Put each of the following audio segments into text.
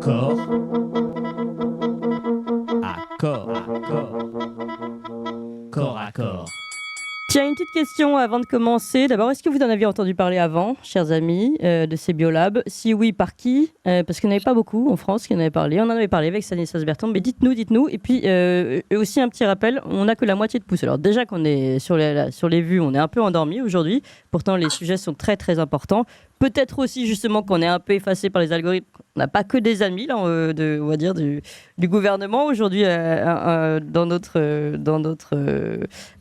Accord. Accord. Corps à corps. Tiens, une petite question avant de commencer. D'abord, est-ce que vous en aviez entendu parler avant, chers amis, de ces biolabs? Si oui, par qui? Parce qu'il n'y en avait pas beaucoup en France qui en avaient parlé. On en avait parlé avec Stanislas Berton, mais dites-nous. Et puis, aussi un petit rappel, on n'a que la moitié de pouce. Alors déjà qu'on est sur les vues, on est un peu endormi aujourd'hui. Pourtant, les sujets sont très, très importants. Peut-être aussi, justement, qu'on est un peu effacé par les algorithmes. On n'a pas que des amis, là, on va dire, du gouvernement aujourd'hui dans notre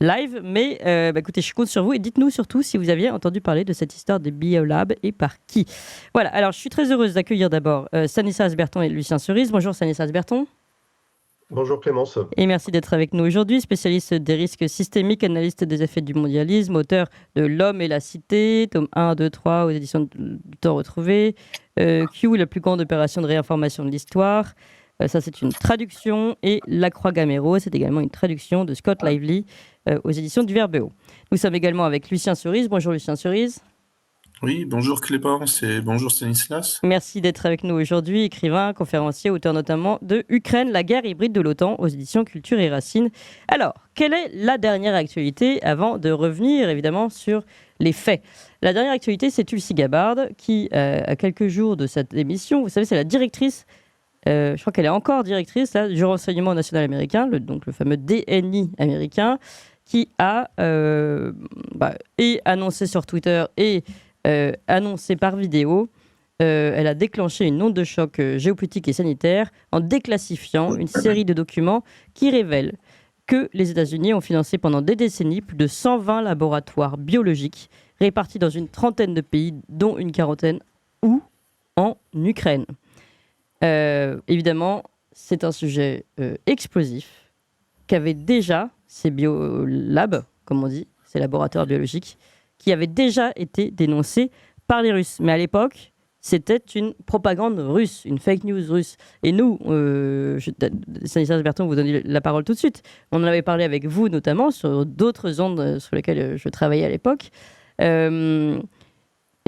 live. Mais écoutez, je compte sur vous et dites-nous surtout si vous aviez entendu parler de cette histoire des biolabs et par qui. Voilà, alors je suis très heureuse d'accueillir d'abord Stanislas Berton et Lucien Cerise. Bonjour Stanislas Berton. Bonjour Clémence. Et merci d'être avec nous aujourd'hui, spécialiste des risques systémiques, analyste des effets du mondialisme, auteur de L'homme et la cité, tome 1, 2, 3 aux éditions du Temps retrouvé, Q, la plus grande opération de réinformation de l'histoire. Ça, c'est une traduction. Et La Croix Gamero, c'est également une traduction de Scott Lively aux éditions du Verbeo. Nous sommes également avec Lucien Cerise. Bonjour Lucien Cerise. Oui, bonjour Clémence et bonjour Stanislas. Merci d'être avec nous aujourd'hui, écrivain, conférencier, auteur notamment de Ukraine, la guerre hybride de l'OTAN aux éditions Culture et Racines. Alors, quelle est la dernière actualité avant de revenir évidemment sur les faits? La dernière actualité, c'est Tulsi Gabbard qui, à quelques jours de cette émission, vous savez, c'est la directrice, je crois qu'elle est encore directrice là, du renseignement national américain, donc le fameux DNI américain, qui a et annoncé sur Twitter et annoncé par vidéo, elle a déclenché une onde de choc géopolitique et sanitaire en déclassifiant une série de documents qui révèlent que les États-Unis ont financé pendant des décennies plus de 120 laboratoires biologiques répartis dans une trentaine de pays, dont une quarantaine ou en Ukraine. Évidemment, c'est un sujet explosif qu'avaient déjà ces biolabs, comme on dit, ces laboratoires biologiques, qui avait déjà été dénoncé par les Russes. Mais à l'époque, c'était une propagande russe, une fake news russe. Et nous, Stanislas Berton, vous donne la parole tout de suite. On en avait parlé avec vous, notamment, sur d'autres ondes sur lesquelles je travaillais à l'époque. Et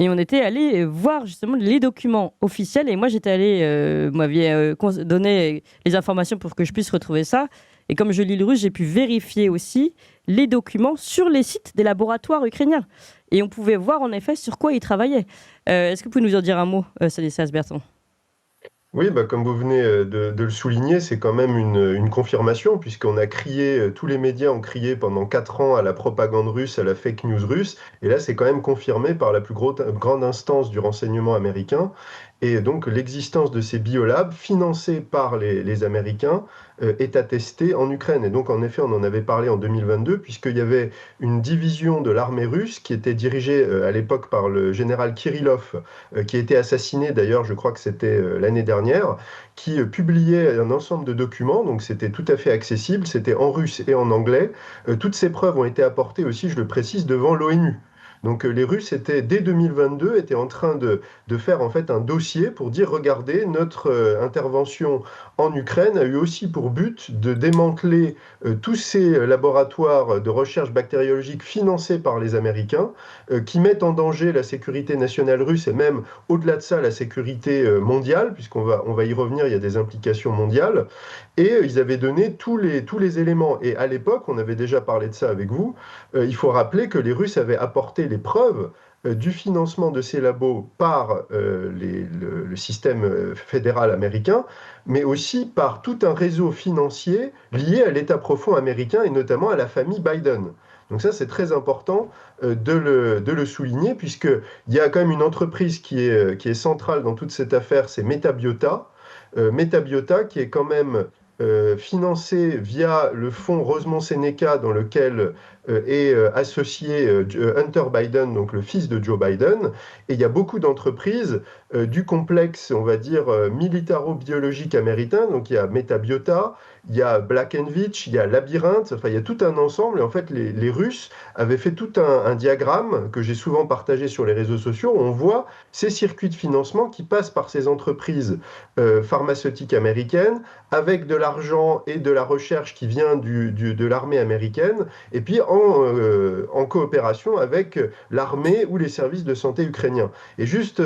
on était allé voir justement les documents officiels. Et moi, j'étais allé, vous m'aviez donné les informations pour que je puisse retrouver ça. Et comme je lis le russe, j'ai pu vérifier aussi les documents sur les sites des laboratoires ukrainiens. Et on pouvait voir en effet sur quoi ils travaillaient. Est-ce que vous pouvez nous en dire un mot, Stanislas Berton? Oui, comme vous venez de le souligner, c'est quand même une confirmation, puisqu'on a crié, tous les médias ont crié pendant 4 ans à la propagande russe, à la fake news russe, et là c'est quand même confirmé par la plus grande instance du renseignement américain, et donc l'existence de ces biolabs financés par les Américains est attestée en Ukraine. Et donc en effet, on en avait parlé en 2022, puisqu'il y avait une division de l'armée russe qui était dirigée à l'époque par le général Kirillov, qui a été assassiné d'ailleurs, je crois que c'était l'année dernière, qui publiait un ensemble de documents, donc c'était tout à fait accessible, c'était en russe et en anglais. Toutes ces preuves ont été apportées aussi, je le précise, devant l'ONU. Donc les Russes dès 2022 étaient en train de faire en fait un dossier pour dire regardez, notre intervention en Ukraine a eu aussi pour but de démanteler tous ces laboratoires de recherche bactériologique financés par les Américains qui mettent en danger la sécurité nationale russe et même au-delà de ça la sécurité mondiale, puisqu'on va y revenir, il y a des implications mondiales. Et ils avaient donné tous les éléments. Et à l'époque, on avait déjà parlé de ça avec vous, il faut rappeler que les Russes avaient apporté les preuves du financement de ces labos par le système fédéral américain, mais aussi par tout un réseau financier lié à l'État profond américain et notamment à la famille Biden. Donc ça, c'est très important de le souligner, puisqu'il y a quand même une entreprise qui est centrale dans toute cette affaire, c'est MetaBiota. MetaBiota qui est quand même financé via le fonds Rosemont-Seneca dans lequel est associé Hunter Biden, donc le fils de Joe Biden. Et il y a beaucoup d'entreprises du complexe, on va dire, militaro-biologique américain. Donc il y a MetaBiota, il y a Black & Veatch, il y a Labyrinthe, enfin il y a tout un ensemble. Et en fait, les Russes avaient fait tout un diagramme que j'ai souvent partagé sur les réseaux sociaux où on voit ces circuits de financement qui passent par ces entreprises pharmaceutiques américaines avec de l'argent et de la recherche qui vient de l'armée américaine. Et puis en coopération avec l'armée ou les services de santé ukrainiens. Et juste,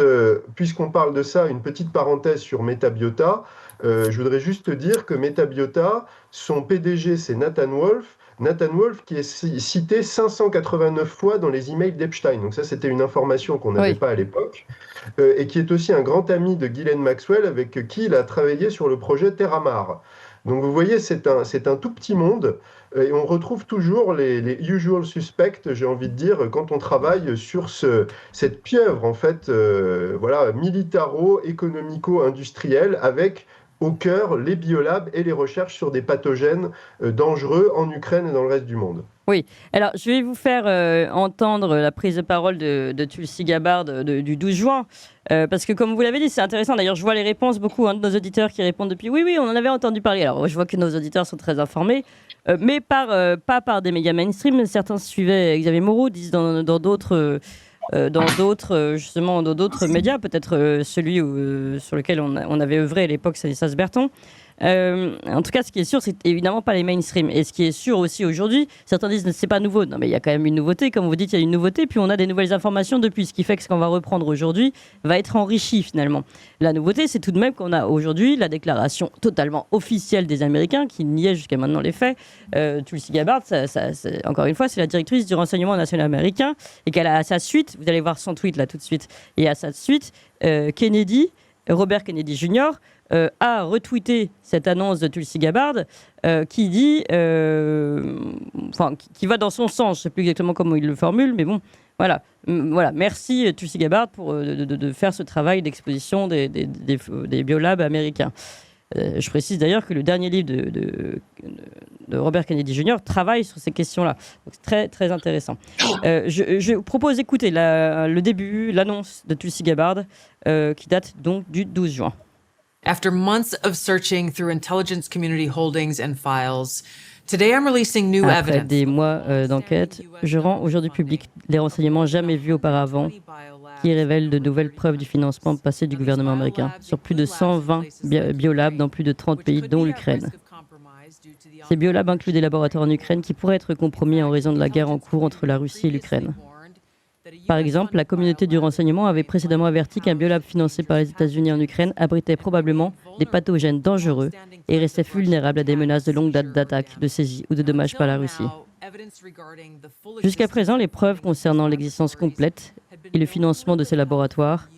puisqu'on parle de ça, une petite parenthèse sur Metabiota. Je voudrais juste te dire que Metabiota, son PDG, c'est Nathan Wolf. Nathan Wolf qui est cité 589 fois dans les emails d'Epstein. Donc ça, c'était une information qu'on n'avait pas à l'époque. Et qui est aussi un grand ami de Ghislaine Maxwell, avec qui il a travaillé sur le projet Terramar. Donc vous voyez, c'est un tout petit monde. Et on retrouve toujours les usual suspects, j'ai envie de dire, quand on travaille sur cette pieuvre, en fait, voilà, militaro-économico-industrielle, avec au cœur les biolabs et les recherches sur des pathogènes dangereux en Ukraine et dans le reste du monde. Oui, alors je vais vous faire entendre la prise de parole de Tulsi Gabbard du 12 juin, parce que comme vous l'avez dit, c'est intéressant. D'ailleurs, je vois les réponses, beaucoup de nos auditeurs qui répondent depuis « Oui, on en avait entendu parler ». Alors, je vois que nos auditeurs sont très informés, mais pas par des médias mainstream. Certains suivaient Xavier Moreau, disent dans d'autres... justement, dans d'autres médias, peut-être celui sur lequel on avait œuvré à l'époque, Stanislas Berton. En tout cas, ce qui est sûr, c'est évidemment pas les mainstream. Et ce qui est sûr aussi aujourd'hui, certains disent c'est pas nouveau. Non, mais il y a quand même une nouveauté. Comme vous dites, il y a une nouveauté, puis on a des nouvelles informations depuis. Ce qui fait que ce qu'on va reprendre aujourd'hui va être enrichi finalement. La nouveauté, c'est tout de même qu'on a aujourd'hui la déclaration totalement officielle des Américains, qui niait jusqu'à maintenant les faits. Tulsi Gabbard, encore une fois, c'est la directrice du renseignement national américain, et qu'elle a à sa suite, vous allez voir son tweet là tout de suite, et à sa suite, Robert Kennedy Jr. A retweeté cette annonce de Tulsi Gabbard qui dit, qui va dans son sens. Je ne sais plus exactement comment il le formule, mais bon, voilà. Merci Tulsi Gabbard de faire ce travail d'exposition des biolabs américains. Je précise d'ailleurs que le dernier livre de Robert Kennedy Jr. travaille sur ces questions-là. Donc c'est très, très intéressant. Je vous propose d'écouter le début, l'annonce de Tulsi Gabbard, qui date donc du 12 juin. After months of searching through intelligence community holdings and files, today I'm releasing new evidence. Après des mois d'enquête, je rends aujourd'hui public les renseignements jamais vus auparavant qui révèlent de nouvelles preuves du financement passé du gouvernement américain sur plus de 120 biolabs dans plus de 30 pays, dont l'Ukraine. Ces biolabs incluent des laboratoires en Ukraine qui pourraient être compromis en raison de la guerre en cours entre la Russie et l'Ukraine. Par exemple, la communauté du renseignement avait précédemment averti qu'un biolab financé par les États-Unis en Ukraine abritait probablement des pathogènes dangereux et restait vulnérable à des menaces de longue date d'attaque, de saisie ou de dommages par la Russie. Jusqu'à présent, les preuves concernant l'existence complète et le financement de ces laboratoires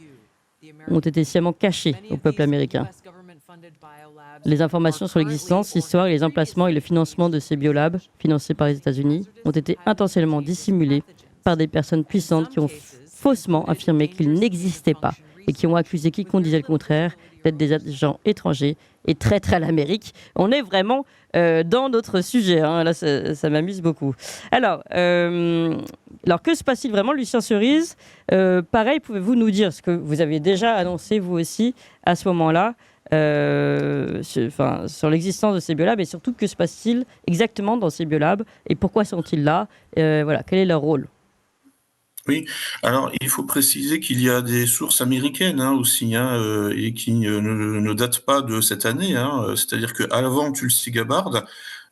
ont été sciemment cachées au peuple américain. Les informations sur l'existence, l'histoire et les emplacements et le financement de ces biolabs financés par les États-Unis ont été intentionnellement dissimulés par des personnes puissantes qui ont faussement affirmé qu'ils n'existaient pas et qui ont accusé quiconque disait le contraire d'être des agents étrangers et traîtres à l'Amérique. On est vraiment dans notre sujet, hein. Là ça m'amuse beaucoup. Alors, que se passe-t-il vraiment, Lucien Cerise? Pareil, pouvez-vous nous dire ce que vous avez déjà annoncé vous aussi à ce moment-là, sur l'existence de ces biolabs, et surtout que se passe-t-il exactement dans ces biolabs et pourquoi sont-ils là? Voilà, quel est leur rôle? Oui, alors il faut préciser qu'il y a des sources américaines aussi, et qui ne datent pas de cette année. C'est-à-dire qu'avant Tulsi Gabbard,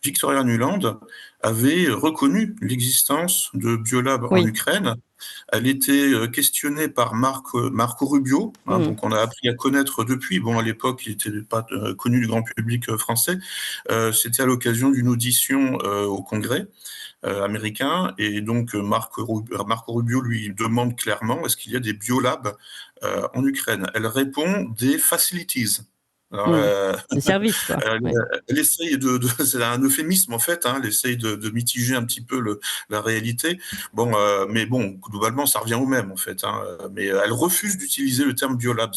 Victoria Nuland avait reconnu l'existence de biolabs en Ukraine. Elle était questionnée par Marco Rubio, donc on a appris à connaître depuis. Bon, à l'époque, il n'était pas connu du grand public français. C'était à l'occasion d'une audition au Congrès américain, et donc Marco Rubio lui demande clairement est-ce qu'il y a des biolabs en Ukraine. Elle répond des facilities. Des services, quoi. Elle essaye c'est un euphémisme en fait, elle essaye de mitiger un petit peu la réalité. Bon, mais bon, globalement, ça revient au même en fait. Mais elle refuse d'utiliser le terme biolabs.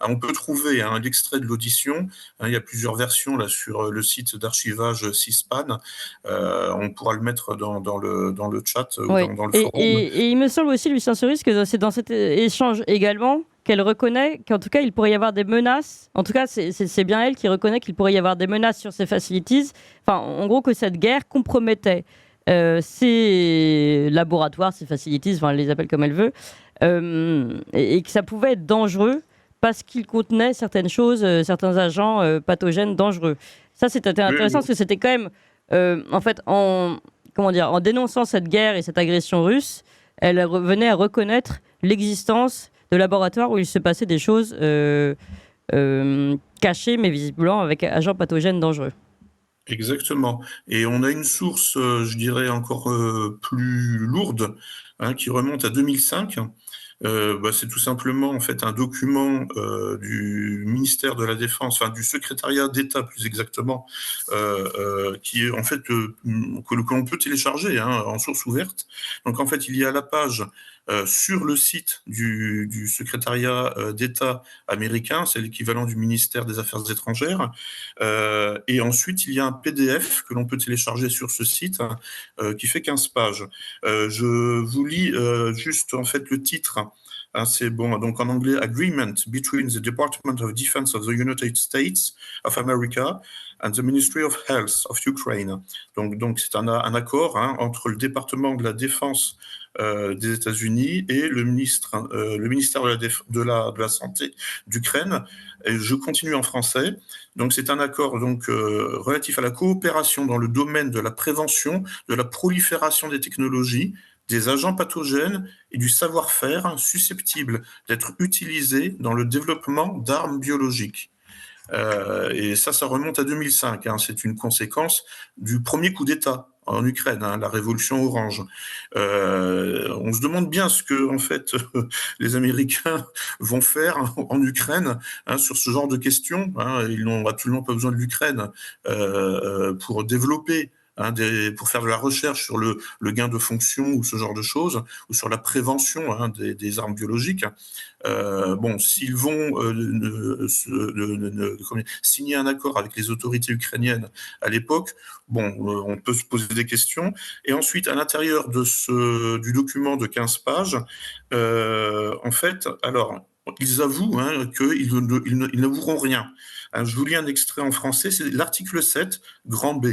On peut trouver l'extrait de l'audition. Il y a plusieurs versions là sur le site d'archivage C-SPAN. On pourra le mettre dans le chat ou dans le forum. Et il me semble aussi, Lucien Cerise, que c'est dans cet échange également qu'elle reconnaît qu'en tout cas, il pourrait y avoir des menaces. En tout cas, c'est bien elle qui reconnaît qu'il pourrait y avoir des menaces sur ces facilities. Enfin, en gros, que cette guerre compromettait ces laboratoires, ces facilities, elle les appelle comme elle veut, et que ça pouvait être dangereux parce qu'ils contenaient certaines choses, certains agents pathogènes dangereux. Ça, c'était intéressant parce que c'était quand même, comment dire, en dénonçant cette guerre et cette agression russe, elle venait à reconnaître l'existence de laboratoires où il se passait des choses cachées, mais visiblement avec agents pathogènes dangereux. Exactement. Et on a une source, je dirais, encore plus lourde, hein, qui remonte à 2005. C'est tout simplement en fait un document du ministère de la Défense, enfin du secrétariat d'État plus exactement, qui est en fait que l'on peut télécharger, hein, en source ouverte. Donc en fait il y a la page sur le site du secrétariat d'État américain, c'est l'équivalent du ministère des Affaires étrangères, et ensuite il y a un PDF que l'on peut télécharger sur ce site, qui fait 15 pages. Je vous lis juste en fait le titre. Hein, c'est bon, donc en anglais, Agreement between the Department of Defense of the United States of America and the Ministry of Health of Ukraine. Donc c'est un accord, hein, entre le département de la Défense des États-Unis et le ministère de la Santé d'Ukraine. Et je continue en français. Donc c'est un accord relatif à la coopération dans le domaine de la prévention, de la prolifération des technologies, des agents pathogènes et du savoir-faire susceptibles d'être utilisés dans le développement d'armes biologiques. Et ça remonte à 2005. Hein. C'est une conséquence du premier coup d'État en Ukraine, hein, la révolution orange. On se demande bien ce que en fait les Américains vont faire en Ukraine, hein, sur ce genre de questions. Hein. Ils n'ont absolument pas besoin de l'Ukraine pour développer, hein, pour faire de la recherche sur le gain de fonction ou ce genre de choses, ou sur la prévention, hein, des armes biologiques. S'ils vont signer un accord avec les autorités ukrainiennes à l'époque, on peut se poser des questions. Et ensuite, à l'intérieur du document de 15 pages, en fait, alors, ils avouent, hein, qu'ils n'avoueront rien. Hein, je vous lis un extrait en français, c'est l'article 7, grand B.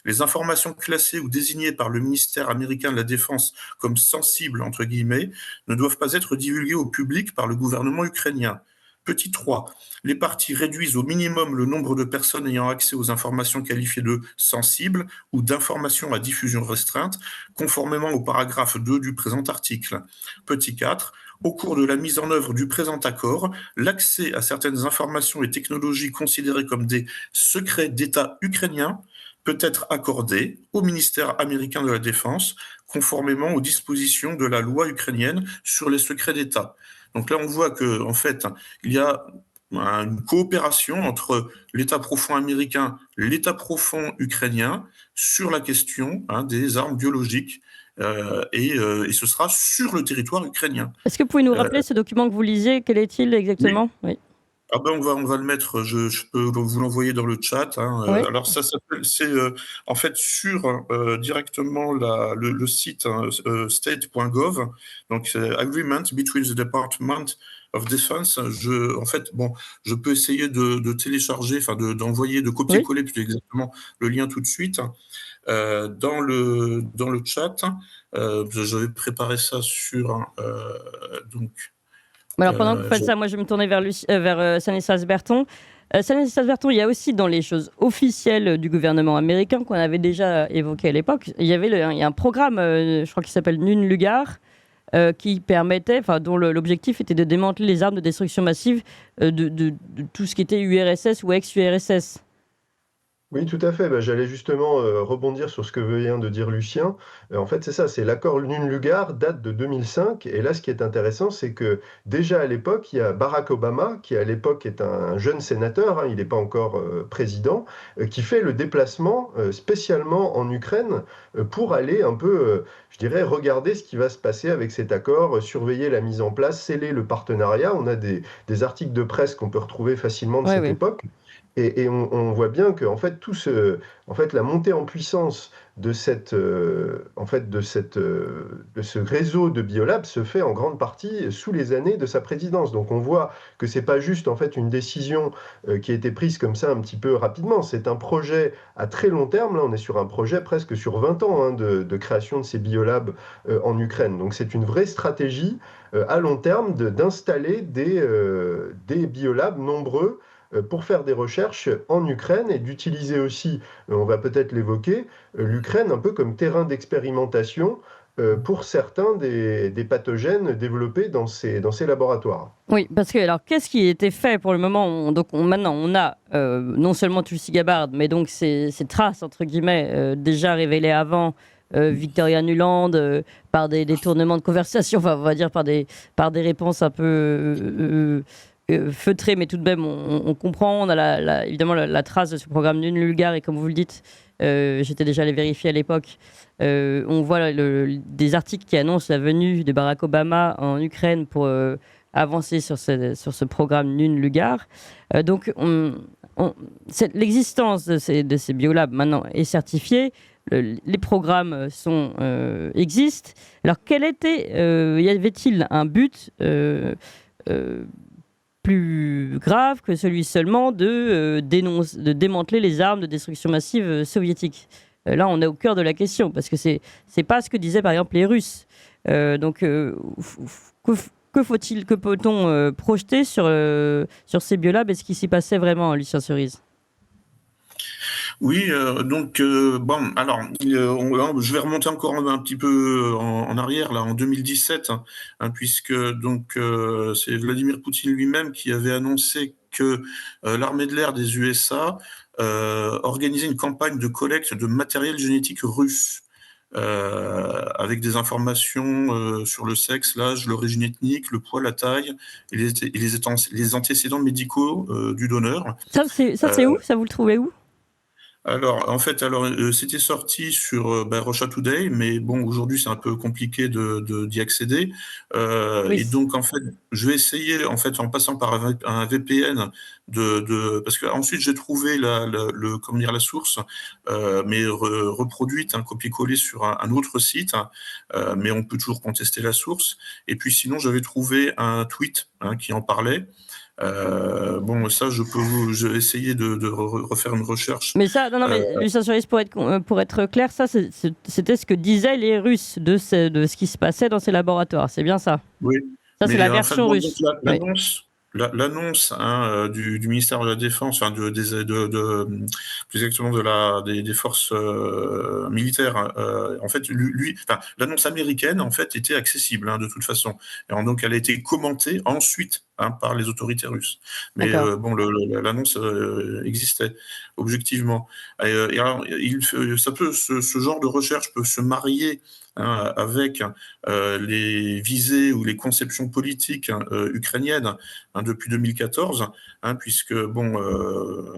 Les informations classées ou désignées par le ministère américain de la Défense comme sensibles, entre guillemets, ne doivent pas être divulguées au public par le gouvernement ukrainien. Petit 3. Les parties réduisent au minimum le nombre de personnes ayant accès aux informations qualifiées de sensibles ou d'informations à diffusion restreinte, conformément au paragraphe 2 du présent article. Petit 4. Au cours de la mise en œuvre du présent accord, l'accès à certaines informations et technologies considérées comme des secrets d'État ukrainiens peut être accordé au ministère américain de la Défense, conformément aux dispositions de la loi ukrainienne sur les secrets d'État. Donc là, on voit que, en fait, il y a une coopération entre l'État profond américain, l'État profond ukrainien sur la question, hein, des armes biologiques. Et ce sera sur le territoire ukrainien. Est-ce que vous pouvez nous rappeler ce document que vous lisiez? Quel est-il exactement? Oui. Ah on va le mettre, je peux vous l'envoyer dans le chat. Hein. Oui. Alors ça s'appelle, c'est en fait sur directement le site, hein, state.gov, donc Agreement between the Department of Defense. Je peux essayer de télécharger, enfin d'envoyer, de copier-coller plus exactement le lien tout de suite dans le chat. Je vais préparer ça sur donc. Alors pendant que vous faites ça, moi je vais me tourner vers Stanislas Berton. Stanislas Berton, il y a aussi dans les choses officielles du gouvernement américain qu'on avait déjà évoqué à l'époque, il y a un programme, je crois qu'il s'appelle NUNLUGAR, qui permettait, dont l'objectif était de démanteler les armes de destruction massive de tout ce qui était URSS ou ex-URSS. Oui, tout à fait. J'allais justement rebondir sur ce que vient de dire Lucien. En fait, c'est ça, c'est l'accord NUNLUGAR, date de 2005. Et là, ce qui est intéressant, c'est que déjà à l'époque, il y a Barack Obama, qui à l'époque est un jeune sénateur, hein, il n'est pas encore président, qui fait le déplacement spécialement en Ukraine pour aller un peu, je dirais, regarder ce qui va se passer avec cet accord, surveiller la mise en place, sceller le partenariat. On a des articles de presse qu'on peut retrouver facilement de cette époque. Et on voit bien que en fait, la montée en puissance de ce réseau de biolabs se fait en grande partie sous les années de sa présidence. Donc on voit que c'est pas juste en fait une décision qui a été prise comme ça un petit peu rapidement. C'est un projet à très long terme. Là, on est sur un projet presque sur 20 ans, hein, de création de ces biolabs en Ukraine. Donc c'est une vraie stratégie à long terme d'installer des biolabs nombreux pour faire des recherches en Ukraine et d'utiliser aussi, on va peut-être l'évoquer, l'Ukraine un peu comme terrain d'expérimentation pour certains des pathogènes développés dans ces laboratoires. Oui, parce que alors qu'est-ce qui a été fait pour le moment? Maintenant on a non seulement Tulsi Gabbard, mais donc ces traces entre guillemets déjà révélées avant Victoria Nuland par des détournements de conversation, enfin on va dire par des réponses un peu feutrées, mais tout de même on comprend. On a évidemment la trace de ce programme Nunn-Lugar, et comme vous le dites, j'étais déjà allé vérifier à l'époque. On voit des articles qui annoncent la venue de Barack Obama en Ukraine pour avancer sur ce programme Nunn-Lugar. Donc, l'existence de ces biolabs maintenant est certifiée. Les programmes existent. Alors, y avait-il un but plus grave que celui seulement de démanteler les armes de destruction massive soviétiques? Là, on est au cœur de la question, parce que c'est pas ce que disaient par exemple les Russes. Donc, que peut-on projeter sur ces biolabs et ce qui s'y passait vraiment, Lucien Cerise? Oui, bon, alors, je vais remonter encore un petit peu en arrière, là, en 2017, puisque donc c'est Vladimir Poutine lui-même qui avait annoncé que l'armée de l'air des USA organisait une campagne de collecte de matériel génétique russe. Avec des informations sur le sexe, l'âge, l'origine ethnique, le poids, la taille et les antécédents médicaux du donneur. Ça, c'est où? Ça, vous le trouvez où? Alors, en fait, c'était sorti sur Russia Today, mais bon, aujourd'hui, c'est un peu compliqué d'y accéder. Oui. Et donc, en fait, je vais essayer, en fait, en passant par un VPN, parce que ensuite j'ai trouvé la source, mais reproduite, copier-coller sur un autre site, mais on peut toujours contester la source. Et puis, sinon, j'avais trouvé un tweet qui en parlait. Bon, ça, je vais essayer de refaire une recherche. Mais ça, non, mais Lucien Cerise, pour être clair, ça, c'était ce que disaient les Russes de ce qui se passait dans ces laboratoires. C'est bien ça? Oui. Ça, c'est la version russe. L'annonce du ministère de la Défense, enfin plus exactement des forces militaires, en fait, l'annonce américaine, en fait, était accessible de toute façon. Et donc, elle a été commentée ensuite par les autorités russes. Mais bon, l'annonce existait objectivement. Et alors, ce genre de recherche peut se marier avec les visées ou les conceptions politiques ukrainiennes depuis 2014, puisque bon,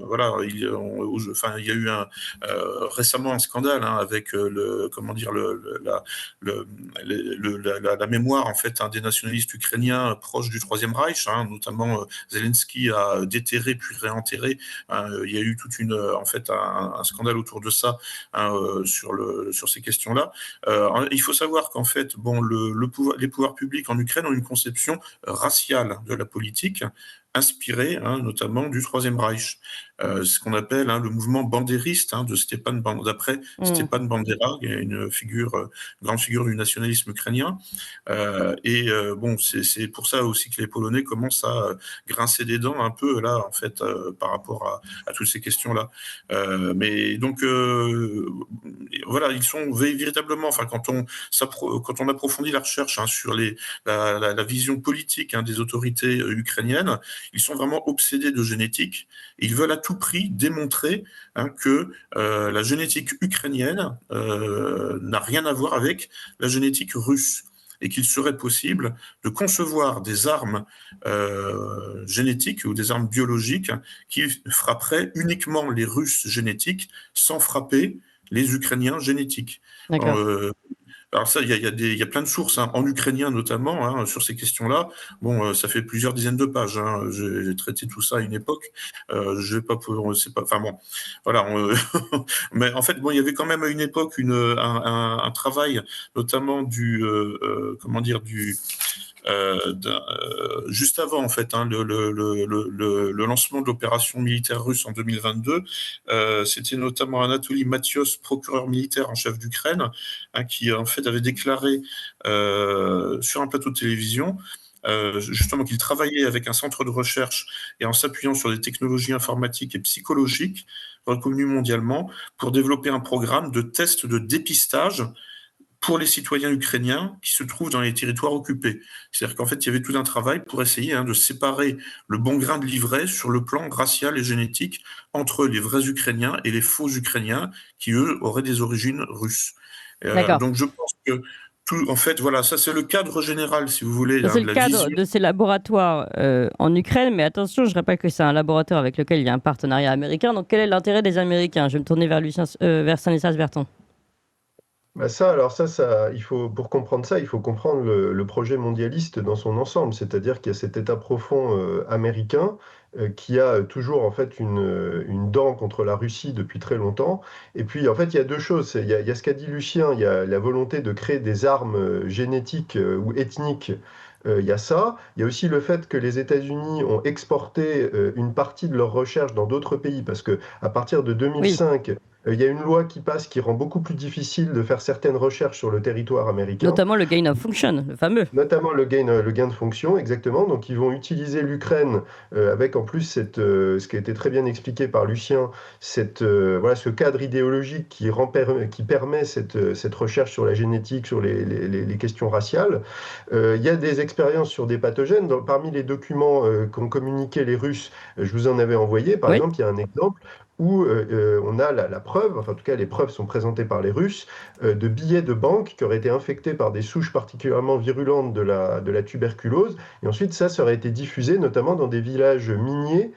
voilà, il y a eu récemment un scandale avec la mémoire en fait des nationalistes ukrainiens proches du Troisième Reich, notamment Zelensky a déterré puis réenterré. Il y a eu toute un scandale autour de ça sur ces questions-là. Il faut savoir qu'en fait, bon, les pouvoirs publics en Ukraine ont une conception raciale de la politique, inspirée notamment du Troisième Reich. Ce qu'on appelle le mouvement bandériste de d'après Stepan Bandera, qui est une grande figure du nationalisme ukrainien. Bon, c'est pour ça aussi que les Polonais commencent à grincer des dents un peu là, en fait, par rapport à toutes ces questions-là. Mais donc, voilà, ils sont véritablement, enfin, quand on approfondit la recherche sur la vision politique des autorités ukrainiennes, ils sont vraiment obsédés de génétique. Ils veulent à tout prix démontrer que la génétique ukrainienne n'a rien à voir avec la génétique russe et qu'il serait possible de concevoir des armes génétiques ou des armes biologiques qui frapperaient uniquement les Russes génétiques sans frapper les Ukrainiens génétiques. Alors ça, il y a plein de sources, en ukrainien notamment, sur ces questions-là. Bon, ça fait plusieurs dizaines de pages. J'ai traité tout ça à une époque. Je vais pas, c'est pas, enfin bon, voilà. Mais en fait, bon, il y avait quand même à une époque un travail, notamment juste avant en fait le lancement de l'opération militaire russe en 2022, c'était notamment Anatoly Mathios, procureur militaire en chef d'Ukraine, qui en fait avait déclaré sur un plateau de télévision justement qu'il travaillait avec un centre de recherche et en s'appuyant sur des technologies informatiques et psychologiques reconnues mondialement pour développer un programme de tests de dépistage pour les citoyens ukrainiens qui se trouvent dans les territoires occupés. C'est-à-dire qu'en fait, il y avait tout un travail pour essayer de séparer le bon grain de l'ivraie sur le plan racial et génétique entre les vrais Ukrainiens et les faux Ukrainiens qui, eux, auraient des origines russes. D'accord. Donc, je pense que en fait, voilà, ça c'est le cadre général, si vous voulez. Ça, c'est de le la cadre vision. de ces laboratoires en Ukraine, mais attention, je rappelle que c'est un laboratoire avec lequel il y a un partenariat américain. Donc, quel est l'intérêt des Américains? Je vais me tourner vers Stanislas Berton. Bah pour comprendre ça, il faut comprendre le projet mondialiste dans son ensemble. C'est-à-dire qu'il y a cet État profond américain qui a toujours en fait une dent contre la Russie depuis très longtemps. Et puis en fait, il y a deux choses. Il y a ce qu'a dit Lucien, il y a la volonté de créer des armes génétiques ou ethniques. Il y a ça. Il y a aussi le fait que les États-Unis ont exporté une partie de leurs recherches dans d'autres pays, parce que à partir de 2005, il y a une loi qui passe qui rend beaucoup plus difficile de faire certaines recherches sur le territoire américain. Notamment le gain of function, le fameux. Notamment le gain de fonction, exactement. Donc ils vont utiliser l'Ukraine avec en plus ce qui a été très bien expliqué par Lucien, ce cadre idéologique qui permet cette recherche sur la génétique, sur les questions raciales. Il y a des expériences sur des pathogènes. Parmi les documents qu'ont communiqué les Russes, je vous en avais envoyé, par exemple, il y a un exemple où on a la preuve, enfin en tout cas les preuves sont présentées par les Russes, de billets de banque qui auraient été infectés par des souches particulièrement virulentes de la tuberculose. Et ensuite ça aurait été diffusé notamment dans des villages miniers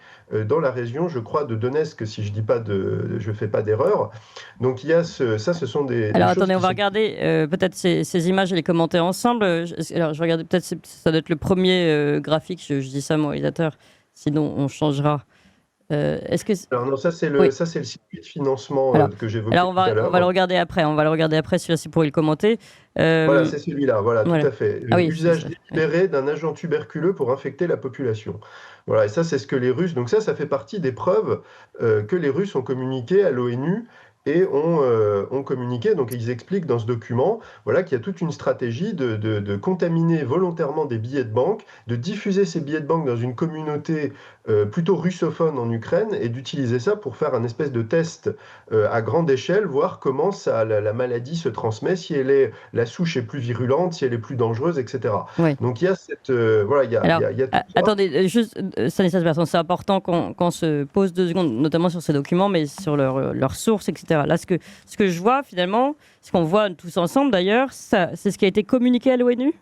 dans la région, je crois, de Donetsk, si je fais pas d'erreur. Donc il y a ce sont des... Alors des choses attendez, on qui va sont- regarder peut-être ces images et les commenter ensemble. Alors je regarde peut-être, ça doit être le premier graphique, je dis ça à mon réalisateur, sinon on changera. Est-ce que Alors non, ça c'est Oui. le circuit de financement Alors- que j'évoquais Alors tout à l'heure. on va le regarder après. On va le regarder après. Celui-là, c'est pour le commenter. Voilà, c'est celui-là, voilà, voilà. tout à fait. Ah oui, Usage c'est ça, délibéré d'un agent tuberculeux pour infecter la population. Voilà, et ça, c'est ce que les Russes. Donc ça fait partie des preuves que les Russes ont communiquées à l'ONU et ont communiqué. Donc ils expliquent dans ce document, voilà, qu'il y a toute une stratégie de contaminer volontairement des billets de banque, de diffuser ces billets de banque dans une communauté plutôt russophone en Ukraine et d'utiliser ça pour faire un espèce de test à grande échelle, voir comment la maladie se transmet, si la souche est plus virulente, si elle est plus dangereuse, etc. Ouais. Donc il y a voilà, il y a, Alors, il y a tout ça. attendez, juste Stanislas Berton, c'est important qu'on se pose 2 secondes, notamment sur ces documents, mais sur leurs sources, etc. Là, ce que je vois finalement, ce qu'on voit tous ensemble d'ailleurs, c'est ce qui a été communiqué à l'ONU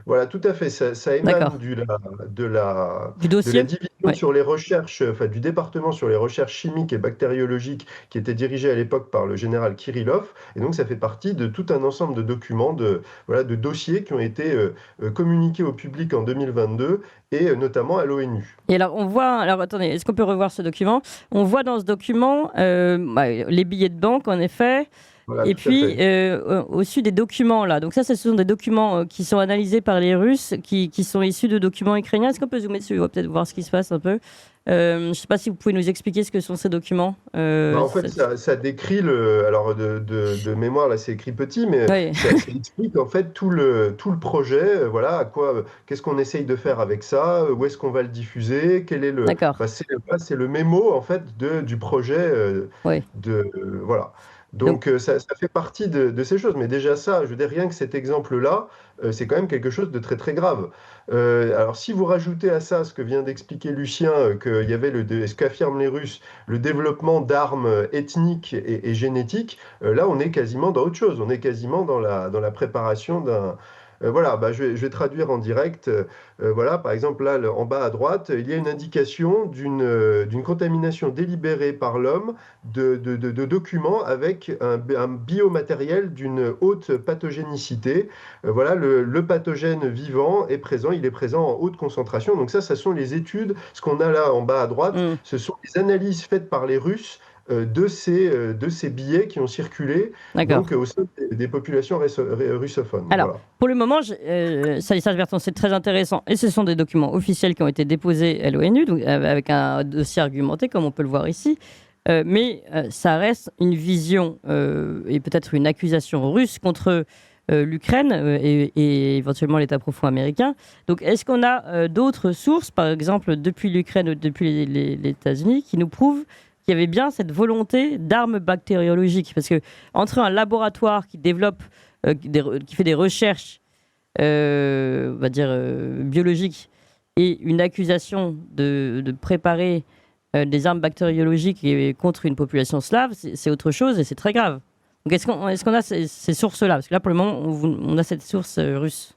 Voilà, tout à fait. Ça D'accord. émane de la du dossier. division Ouais. sur les recherches, enfin du département sur les recherches chimiques et bactériologiques qui était dirigé à l'époque par le général Kirillov. Et donc ça fait partie de tout un ensemble de documents, de dossiers qui ont été communiqués au public en 2022 et notamment à l'ONU. Et alors, alors attendez, est-ce qu'on peut revoir ce document? On voit dans ce document les billets de banque, en effet. Voilà, Et tout à puis, fait. au-dessus des documents, là. Donc ça, ce sont des documents qui sont analysés par les Russes, qui sont issus de documents ukrainiens. Est-ce qu'on peut zoomer dessus? On va peut-être voir ce qui se passe un peu. Je ne sais pas si vous pouvez nous expliquer ce que sont ces documents. En fait, ça décrit alors de mémoire, là c'est écrit petit, mais Oui. ça explique en fait tout le projet, voilà, qu'est-ce qu'on essaye de faire avec ça, où est-ce qu'on va le diffuser, quel est D'accord. c'est le mémo en fait du projet, Oui. voilà. Donc ça fait partie de ces choses, mais déjà ça, je veux dire, rien que cet exemple-là, c'est quand même quelque chose de très très grave. Alors si vous rajoutez à ça ce que vient d'expliquer Lucien, qu'il y avait ce qu'affirment les Russes, le développement d'armes ethniques et génétiques, là on est quasiment dans autre chose, on est quasiment dans la préparation d'un... Voilà, je vais traduire en direct. Voilà, par exemple, là, en bas à droite, il y a une indication d'une contamination délibérée par l'homme de documents avec un biomatériel d'une haute pathogénicité. Voilà, le pathogène vivant est présent, il est présent en haute concentration. Donc ça sont les études. Ce qu'on a là en bas à droite, ce sont les analyses faites par les Russes de ces billets qui ont circulé donc, au sein des populations russophones. Alors, voilà. pour le moment, Stanislas Berton, c'est très intéressant. Et ce sont des documents officiels qui ont été déposés à l'ONU, donc, avec un dossier argumenté, comme on peut le voir ici. Mais ça reste une vision et peut-être une accusation russe contre l'Ukraine et éventuellement l'État profond américain. Donc, est-ce qu'on a d'autres sources, par exemple depuis l'Ukraine ou depuis les États-Unis, qui nous prouvent qu'il y avait bien cette volonté d'armes bactériologiques? Parce que entre un laboratoire qui développe, qui fait des recherches, on va dire biologiques, et une accusation de préparer des armes bactériologiques contre une population slave, c'est autre chose et c'est très grave. Donc est-ce qu'on a ces sources-là? Parce que là, pour le moment, on a cette source russe.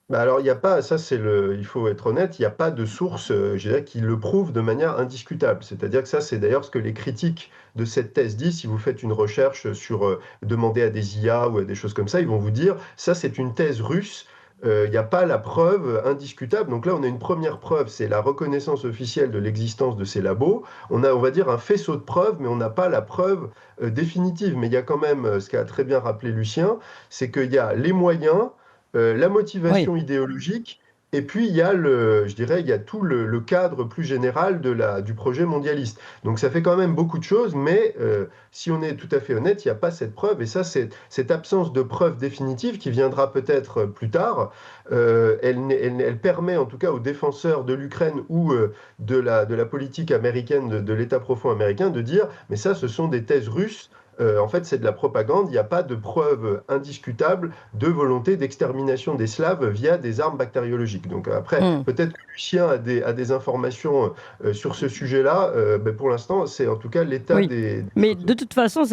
Bah alors, il y a pas, ça c'est il faut être honnête, il n'y a pas de source, je dirais, qui le prouve de manière indiscutable. C'est-à-dire que ça, c'est d'ailleurs ce que les critiques de cette thèse disent. Si vous faites une recherche sur, demander à des IA ou à des choses comme ça, ils vont vous dire, ça c'est une thèse russe. Il n'y a pas la preuve indiscutable. Donc là, on a une première preuve, c'est la reconnaissance officielle de l'existence de ces labos. On a, on va dire, un faisceau de preuves, mais on n'a pas la preuve définitive. Mais il y a quand même, ce qu'a très bien rappelé Lucien, c'est qu'il y a les moyens, la Oui. motivation idéologique, et puis il y a je dirais, il y a tout le cadre plus général du projet mondialiste. Donc ça fait quand même beaucoup de choses, mais si on est tout à fait honnête, il n'y a pas cette preuve, et ça, cette absence de preuve définitive qui viendra peut-être plus tard, elle permet en tout cas aux défenseurs de l'Ukraine ou de la politique américaine, de l'État profond américain, de dire, mais ça, ce sont des thèses russes. En fait, c'est de la propagande, il n'y a pas de preuve indiscutable de volonté d'extermination des Slaves via des armes bactériologiques. Donc après, peut-être que Lucien a des informations sur ce sujet-là, mais pour l'instant, c'est en tout cas l'état Oui, des mais choses. de toute façon,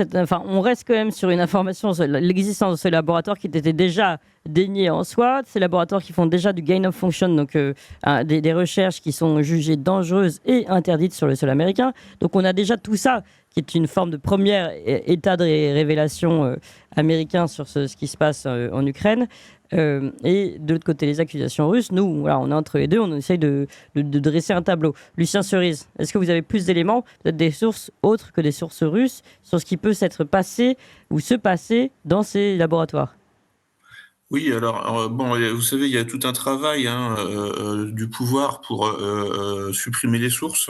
on reste quand même sur une information sur l'existence de ce laboratoire qui était déjà dénié en soi. Ces laboratoires qui font déjà du gain of function, donc des recherches qui sont jugées dangereuses et interdites sur le sol américain. Donc on a déjà tout ça qui est une forme de premier état de révélation américain sur ce qui se passe en Ukraine. Et de l'autre côté, les accusations russes, nous, voilà, on est entre les deux, on essaye de dresser un tableau. Lucien Cerise, est-ce que vous avez plus d'éléments, peut-être des sources autres que des sources russes, sur ce qui peut s'être passé ou se passer dans ces laboratoires? Oui, alors bon, vous savez, il y a tout un travail du pouvoir pour supprimer les sources.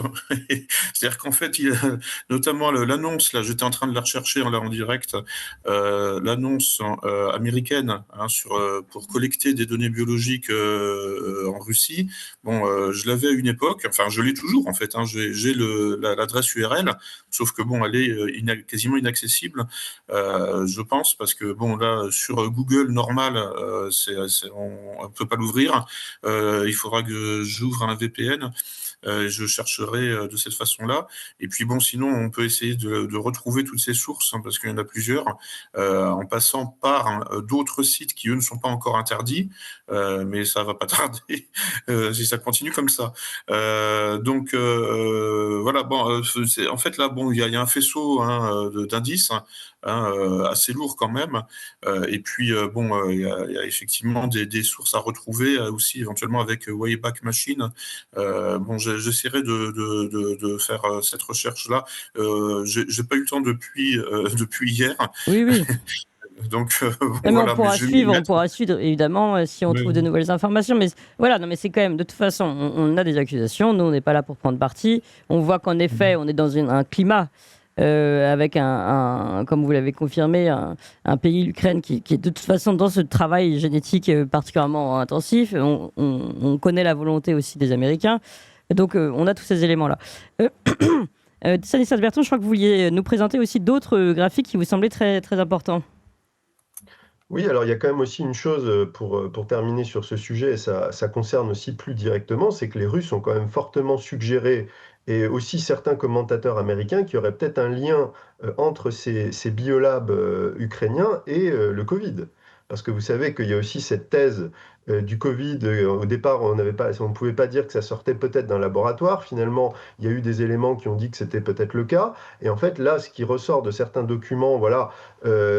C'est-à-dire qu'en fait, il y a notamment l'annonce, là, j'étais en train de la rechercher là en direct, l'annonce américaine pour collecter des données biologiques en Russie. Bon, je l'avais à une époque, enfin, je l'ai toujours en fait. J'ai l'adresse URL, sauf que bon, elle est quasiment inaccessible, je pense, parce que bon, là, sur Google normal. On ne peut pas l'ouvrir. Il faudra que j'ouvre un VPN. Je chercherai de cette façon-là. Et puis bon, sinon, on peut essayer de retrouver toutes ces sources, parce qu'il y en a plusieurs, en passant par d'autres sites qui, eux, ne sont pas encore interdits. Mais ça va pas tarder si ça continue comme ça. Donc voilà, bon, en fait, là, bon, il y a un faisceau d'indices, assez lourd quand même. Et puis, bon, il y a effectivement des sources à retrouver aussi, éventuellement avec Wayback Machine. Bon, j'essaierai de faire cette recherche-là. J'ai pas eu le temps depuis hier. Oui, oui. Donc, Mais voilà. on pourra Je vais m'y suivre, mettre. évidemment, si on trouve de nouvelles informations. Mais voilà, non, mais c'est quand même, de toute façon, on a des accusations. Nous, on n'est pas là pour prendre parti. On voit qu'en effet, on est dans un climat avec comme vous l'avez confirmé, un pays, l'Ukraine, qui est de toute façon dans ce travail génétique particulièrement intensif. On connaît la volonté aussi des Américains. Donc, on a tous ces éléments-là. Stanislas Berton, je crois que vous vouliez nous présenter aussi d'autres graphiques qui vous semblaient très, très importants. Oui, alors il y a quand même aussi une chose pour terminer sur ce sujet, et ça concerne aussi plus directement, c'est que les Russes ont quand même fortement suggéré, et aussi certains commentateurs américains, qu'il y aurait peut-être un lien entre ces biolabs ukrainiens et le Covid. Parce que vous savez qu'il y a aussi cette thèse du Covid. Au départ, on ne pouvait pas dire que ça sortait peut-être d'un laboratoire. Finalement, il y a eu des éléments qui ont dit que c'était peut-être le cas. Et en fait, là, ce qui ressort de certains documents, voilà,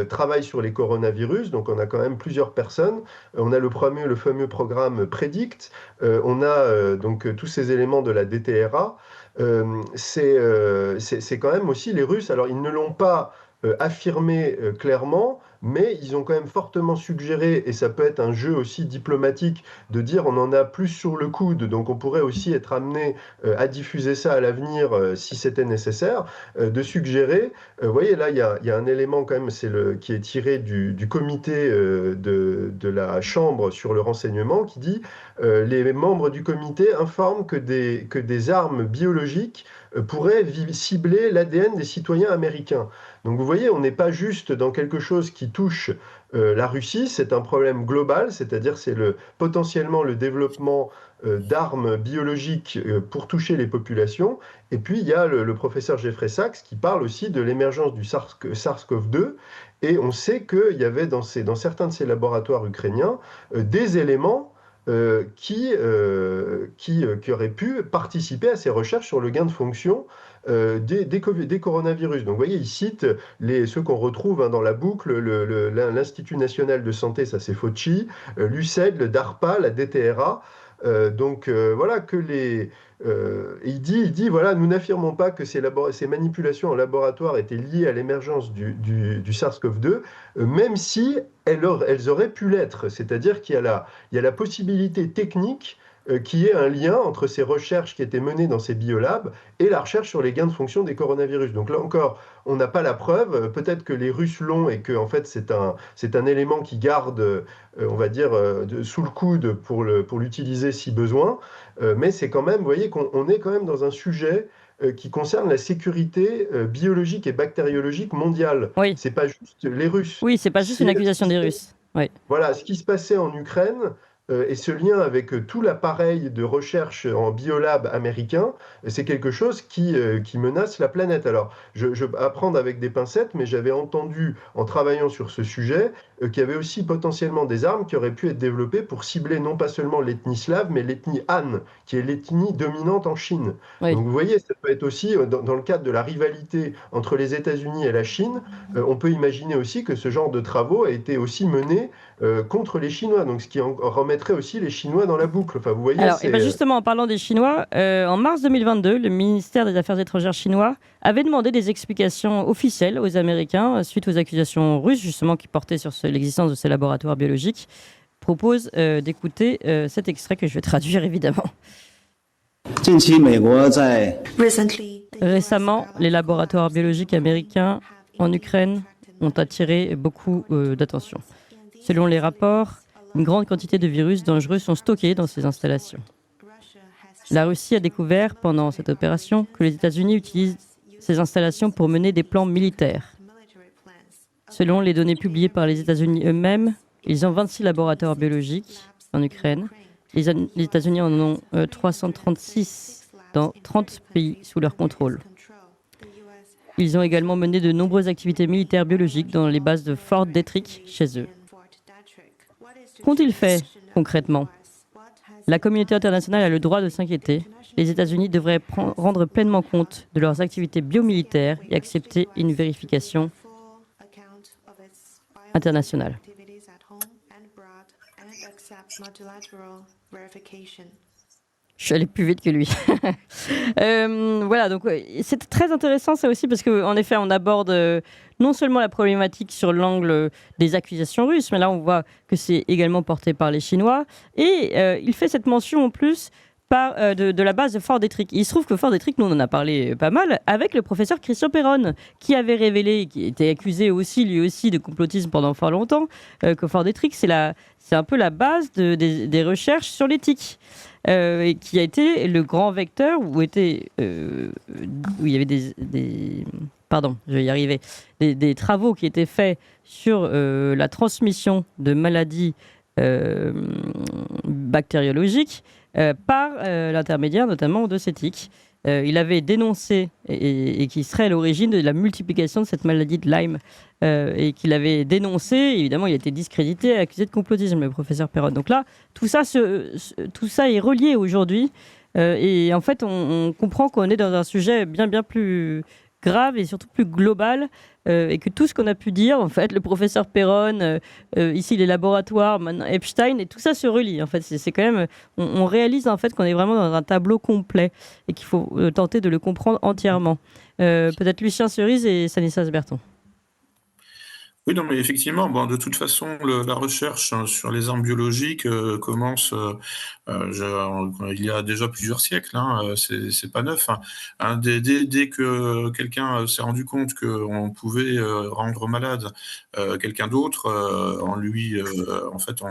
travail sur les coronavirus. Donc, on a quand même plusieurs personnes. On a le fameux programme Predict. On a donc tous ces éléments de la DTRA. C'est quand même aussi les Russes. Alors, ils ne l'ont pas affirmé clairement, mais ils ont quand même fortement suggéré, et ça peut être un jeu aussi diplomatique, de dire on en a plus sur le coude, donc on pourrait aussi être amené à diffuser ça à l'avenir si c'était nécessaire, de suggérer, vous voyez là, il y a un élément quand même, qui est tiré du comité de la Chambre sur le renseignement, qui dit les membres du comité informent que des armes biologiques pourraient cibler l'ADN des citoyens américains. Donc vous voyez, on n'est pas juste dans quelque chose qui touche la Russie, c'est un problème global, c'est-à-dire c'est potentiellement le développement d'armes biologiques pour toucher les populations. Et puis il y a le professeur Jeffrey Sachs qui parle aussi de l'émergence du SARS-CoV-2, et on sait qu'il y avait dans certains de ces laboratoires ukrainiens des éléments qui auraient pu participer à ces recherches sur le gain de fonction des coronavirus. Donc vous voyez, il cite ceux qu'on retrouve dans la boucle, l'Institut national de santé, ça c'est Fauci, l'UCED, le DARPA, la DTRA. Voilà que il dit voilà, nous n'affirmons pas que ces manipulations en laboratoire étaient liées à l'émergence du SARS-CoV-2, même si elles auraient pu l'être. C'est-à-dire qu'il y a la possibilité technique qu'il y ait un lien entre ces recherches qui étaient menées dans ces biolabs et la recherche sur les gains de fonction des coronavirus. Donc là encore, on n'a pas la preuve. Peut-être que les Russes l'ont et que en fait, c'est un élément qui garde, on va dire, sous le coude pour l'utiliser si besoin. Mais c'est quand même, vous voyez qu'on est quand même dans un sujet qui concerne la sécurité biologique et bactériologique mondiale. Oui. C'est pas juste les Russes. Oui, c'est pas juste une accusation des Russes. Oui. Voilà, ce qui se passait en Ukraine et ce lien avec tout l'appareil de recherche en biolab américain, c'est quelque chose qui menace la planète. Alors, je apprends avec des pincettes, mais j'avais entendu, en travaillant sur ce sujet, qu'il y avait aussi potentiellement des armes qui auraient pu être développées pour cibler non pas seulement l'ethnie slave, mais l'ethnie Han, qui est l'ethnie dominante en Chine. Oui. Donc vous voyez, ça peut être aussi, dans le cadre de la rivalité entre les États-Unis et la Chine, on peut imaginer aussi que ce genre de travaux a été aussi mené contre les Chinois, donc ce qui remettrait aussi les Chinois dans la boucle. Enfin, vous voyez, Alors, justement, en parlant des Chinois, en mars 2022, le ministère des Affaires étrangères chinois avait demandé des explications officielles aux Américains suite aux accusations russes, justement, qui portaient sur l'existence de ces laboratoires biologiques. Propose d'écouter cet extrait que je vais traduire, évidemment. Récemment, les laboratoires biologiques américains en Ukraine ont attiré beaucoup d'attention. Selon les rapports, une grande quantité de virus dangereux sont stockés dans ces installations. La Russie a découvert pendant cette opération que les États-Unis utilisent ces installations pour mener des plans militaires. Selon les données publiées par les États-Unis eux-mêmes, ils ont 26 laboratoires biologiques en Ukraine. Les États-Unis en ont 336 dans 30 pays sous leur contrôle. Ils ont également mené de nombreuses activités militaires biologiques dans les bases de Fort Detrick chez eux. Qu'ont-ils fait concrètement ? La communauté internationale a le droit de s'inquiéter. Les États-Unis devraient rendre pleinement compte de leurs activités biomilitaires et accepter une vérification internationale. Je suis allée plus vite que lui. Voilà, donc c'est très intéressant ça aussi parce qu'en effet, on aborde non seulement la problématique sur l'angle des accusations russes, mais là on voit que c'est également porté par les Chinois. Et il fait cette mention en plus de la base de Fort Detrick. Il se trouve que Fort Detrick, nous on en a parlé pas mal, avec le professeur Christian Perron, qui avait révélé, qui était accusé aussi, lui aussi, de complotisme pendant fort longtemps, que Fort Detrick, c'est un peu la base des recherches sur l'éthique. Et qui a été le grand vecteur où il y avait des travaux qui étaient faits sur la transmission de maladies bactériologiques par l'intermédiaire notamment de ces tiques. Il avait dénoncé et qui serait à l'origine de la multiplication de cette maladie de Lyme et qu'il avait dénoncé. Évidemment, il a été discrédité et accusé de complotisme, le professeur Perron. Donc là, tout ça est relié aujourd'hui et en fait, on comprend qu'on est dans un sujet bien plus grave et surtout plus global et que tout ce qu'on a pu dire, en fait, le professeur Perron, ici les laboratoires, Epstein, et tout ça se relie. En fait, c'est quand même, on réalise en fait qu'on est vraiment dans un tableau complet et qu'il faut tenter de le comprendre entièrement. Peut-être Lucien Cerise et Stanislas Berton. Oui, non, mais effectivement, bon, de toute façon, la recherche sur les armes biologiques commence il y a déjà plusieurs siècles. Hein, c'est pas neuf. Hein. Dès que quelqu'un s'est rendu compte qu'on pouvait rendre malade quelqu'un d'autre en fait,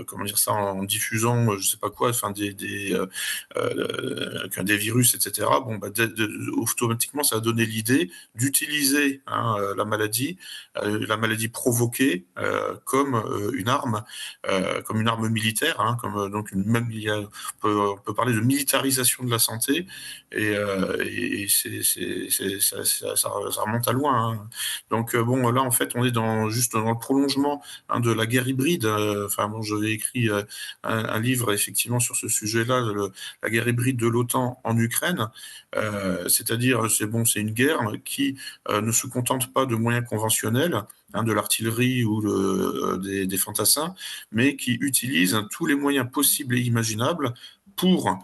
comment dire ça, en diffusant, je sais pas quoi, enfin des virus, etc. Bon, bah, automatiquement, ça a donné l'idée d'utiliser la maladie provoquée comme une arme militaire, hein, donc on peut parler de militarisation de la santé et ça remonte à loin. Hein. Donc bon, là en fait, on est juste dans le prolongement de la guerre hybride. Enfin bon, j'avais écrit un livre effectivement sur ce sujet-là, la guerre hybride de l'OTAN en Ukraine. C'est-à-dire, c'est une guerre qui ne se contente pas de moyens conventionnels, de l'artillerie ou des fantassins, mais qui utilise tous les moyens possibles et imaginables pour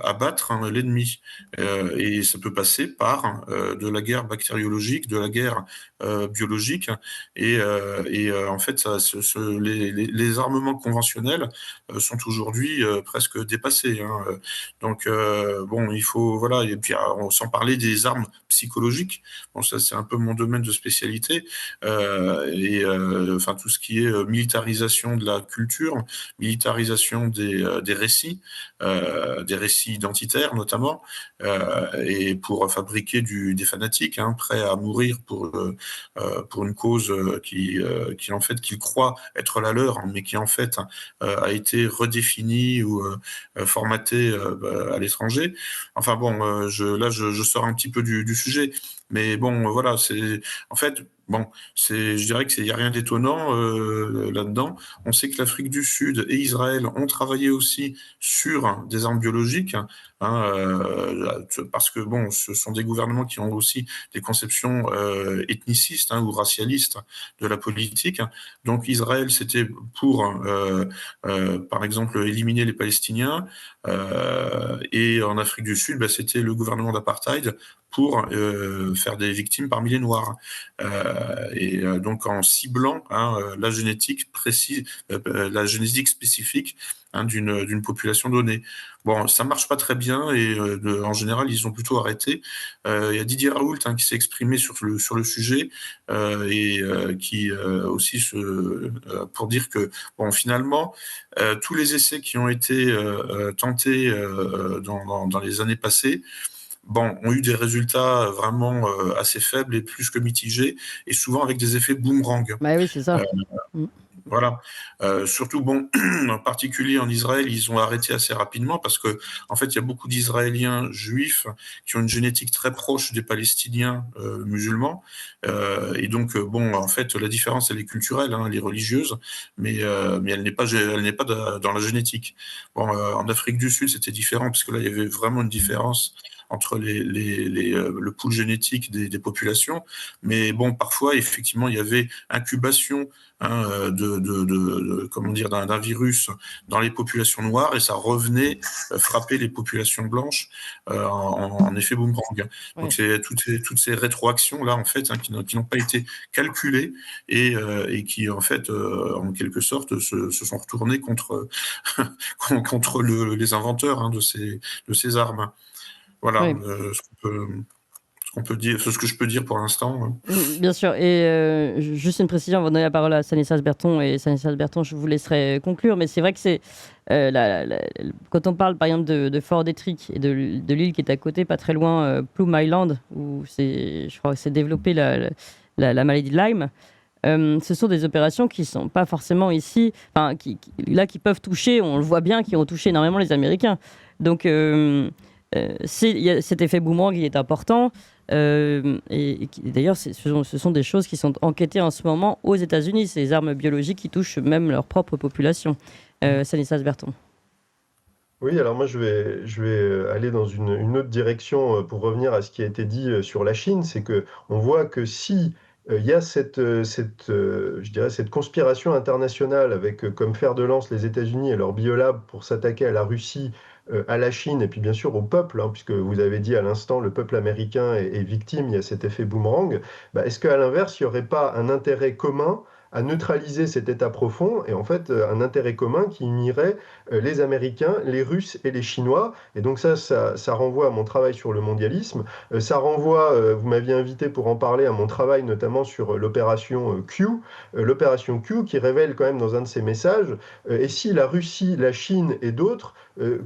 abattre l'ennemi. Et ça peut passer par de la guerre bactériologique, de la guerre biologique, et en fait, les armements conventionnels sont aujourd'hui presque dépassés. Hein. Donc bon, il faut voilà, et puis sans parler des armes psychologiques. Bon, ça c'est un peu mon domaine de spécialité. Enfin tout ce qui est militarisation de la culture, militarisation des récits identitaires notamment, et pour fabriquer des fanatiques prêts à mourir pour une cause qui en fait qu'ils croient être la leur, mais qui en fait a été redéfinie ou formatée à l'étranger. Enfin bon, je sors un petit peu du sujet, mais bon, voilà, en fait, je dirais qu'il n'y a rien d'étonnant là-dedans. On sait que l'Afrique du Sud et Israël ont travaillé aussi sur des armes biologiques, parce que ce sont des gouvernements qui ont aussi des conceptions ethnicistes ou racialistes de la politique. Donc Israël, c'était pour, par exemple, éliminer les Palestiniens, et en Afrique du Sud, c'était le gouvernement d'apartheid pour faire des victimes parmi les Noirs. Donc en ciblant la génétique précise, la génétique spécifique d'une population donnée. Bon, ça marche pas très bien et en général ils ont plutôt arrêté. Il y a Didier Raoult qui s'est exprimé sur le sujet et qui aussi pour dire que finalement tous les essais qui ont été tentés dans les années passées ont eu des résultats vraiment assez faibles et plus que mitigés, et souvent avec des effets boomerang. Bah oui, c'est ça. Voilà. Surtout, en particulier en Israël, ils ont arrêté assez rapidement parce que, en fait, il y a beaucoup d'Israéliens juifs qui ont une génétique très proche des Palestiniens musulmans. Et donc, en fait, la différence, elle est culturelle, elle est religieuse, mais elle n'est pas dans la génétique. En Afrique du Sud, c'était différent parce que là, il y avait vraiment une différence entre le pool génétique des populations, mais parfois effectivement il y avait incubation d'un virus dans les populations noires et ça revenait frapper les populations blanches en effet boomerang. Ouais. Donc c'est toutes ces rétroactions là en fait qui n'ont pas été calculées et qui en fait en quelque sorte se sont retournées contre contre les inventeurs de ces armes. Voilà ce que je peux dire pour l'instant. Bien sûr. Et juste une précision avant de donner la parole à Stanislas Berton. Et Stanislas Berton, je vous laisserai conclure. Mais c'est vrai que c'est quand on parle par exemple de Fort Detrick et de l'île qui est à côté, pas très loin, Plum Island, où je crois que c'est développé la maladie de Lyme. Ce sont des opérations qui sont pas forcément ici, qui peuvent toucher, on le voit bien, qui ont touché énormément les Américains. Donc y a cet effet boomerang qui est important. Et d'ailleurs, ce sont des choses qui sont enquêtées en ce moment aux États-Unis, ces armes biologiques qui touchent même leur propre population. Stanislas Berton. Oui, alors moi je vais aller dans une autre direction pour revenir à ce qui a été dit sur la Chine. C'est que on voit que si il y a je dirais cette conspiration internationale avec comme fer de lance les États-Unis et leur biolab pour s'attaquer à la Russie à la Chine et puis bien sûr au peuple, hein, puisque vous avez dit à l'instant le peuple américain est victime, il y a cet effet boomerang, est-ce qu'à l'inverse, il n'y aurait pas un intérêt commun à neutraliser cet État profond et en fait un intérêt commun qui unirait les Américains, les Russes et les Chinois. Et donc ça renvoie à mon travail sur le mondialisme. Ça renvoie, vous m'aviez invité pour en parler, à mon travail notamment sur l'opération Q. L'opération Q qui révèle quand même dans un de ses messages, et si la Russie, la Chine et d'autres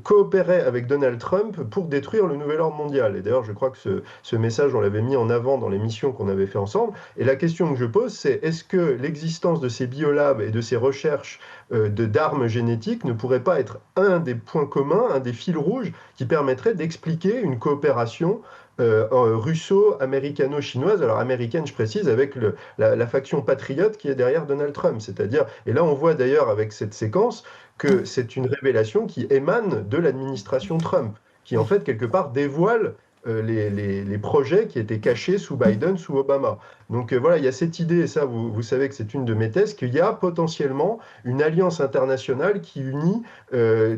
coopéraient avec Donald Trump pour détruire le nouvel ordre mondial. Et d'ailleurs, je crois que ce message, on l'avait mis en avant dans l'émission qu'on avait fait ensemble. Et la question que je pose, c'est est-ce que l'existence de ces biolabs et de ces recherches d'armes génétiques ne pourrait pas être un des points communs, un des fils rouges qui permettrait d'expliquer une coopération russo-américano-chinoise, alors américaine je précise, avec la faction patriote qui est derrière Donald Trump. C'est-à-dire, et là on voit d'ailleurs avec cette séquence que c'est une révélation qui émane de l'administration Trump, qui en fait quelque part dévoile les projets qui étaient cachés sous Biden, sous Obama. Donc voilà, il y a cette idée, et ça vous savez que c'est une de mes thèses, qu'il y a potentiellement une alliance internationale qui unit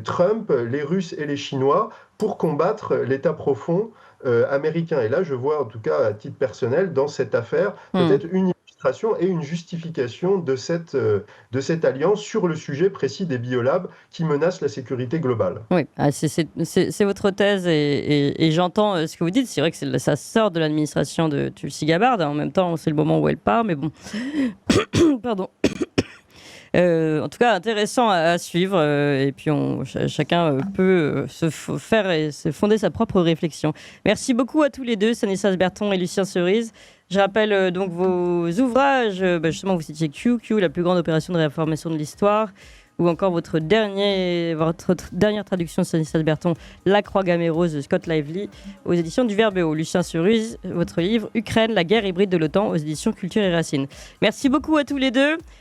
Trump, les Russes et les Chinois pour combattre l'État profond américain. Et là, je vois, en tout cas à titre personnel, dans cette affaire, peut-être une illustration et une justification de cette alliance sur le sujet précis des biolabs qui menacent la sécurité globale. Oui, c'est votre thèse et j'entends ce que vous dites. C'est vrai que ça sort de l'administration de Tulsi Gabbard. En même temps, c'est le moment où elle part, mais bon. Pardon. En tout cas, intéressant à suivre. Et puis, chacun peut se faire et se fonder sa propre réflexion. Merci beaucoup à tous les deux, Stanislas Berton et Lucien Cerise. Je rappelle donc vos ouvrages. Justement, vous citiez Q, la plus grande opération de réinformation de l'histoire. Ou encore votre dernière traduction de Stanislas Berton, La Croix gammée rose de Scott Lively, aux éditions du Verbeo. Lucien Cerise, votre livre Ukraine, la guerre hybride de l'OTAN, aux éditions Culture et Racines. Merci beaucoup à tous les deux.